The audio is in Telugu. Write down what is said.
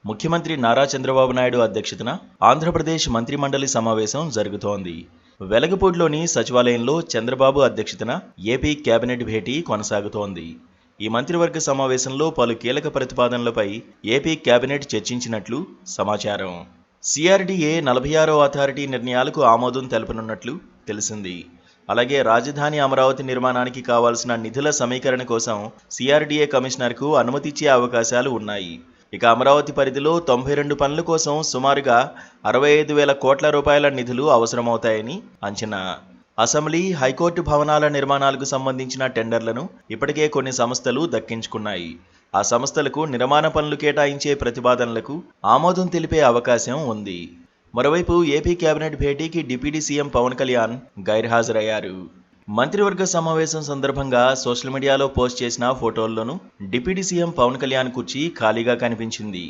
ముఖ్యమంత్రి నారా చంద్రబాబు నాయుడు అధ్యక్షతన ఆంధ్రప్రదేశ్ మంత్రిమండలి సమావేశం జరుగుతోంది. వెలగపూడిలోని సచివాలయంలో చంద్రబాబు అధ్యక్షతన ఏపీ కేబినెట్ భేటీ కొనసాగుతోంది. ఈ మంత్రివర్గ సమావేశంలో పలు కీలక ప్రతిపాదనలపై ఏపీ కేబినెట్ చర్చించినట్లు సమాచారం. సిఆర్డీఏ 46వ అథారిటీ నిర్ణయాలకు ఆమోదం తెలపనున్నట్లు తెలిసింది. అలాగే రాజధాని అమరావతి నిర్మాణానికి కావాల్సిన నిధుల సమీకరణ కోసం సిఆర్డీఏ కమిషనర్కు అనుమతిచ్చే అవకాశాలు ఉన్నాయి. ఇక అమరావతి పరిధిలో 92 పనుల కోసం సుమారుగా 65,000 కోట్ల రూపాయల నిధులు అవసరమవుతాయని అంచనా. అసెంబ్లీ, హైకోర్టు భవనాల నిర్మాణాలకు సంబంధించిన టెండర్లను ఇప్పటికే కొన్ని సంస్థలు దక్కించుకున్నాయి. ఆ సంస్థలకు నిర్మాణ పనులు కేటాయించే ప్రతిపాదనలకు ఆమోదం తెలిపే అవకాశం ఉంది. మరోవైపు ఏపీ కేబినెట్ భేటీకి డిప్యూటీ సీఎం పవన్ కళ్యాణ్ గైర్హాజరయ్యారు. మంత్రివర్గ సమావేశం సందర్భంగా సోషల్ మీడియాలో పోస్ట్ చేసిన ఫోటోల్లోనూ డిప్యూటీ సీఎం పవన్ కళ్యాణ్ కుర్చీ ఖాళీగా కనిపించింది.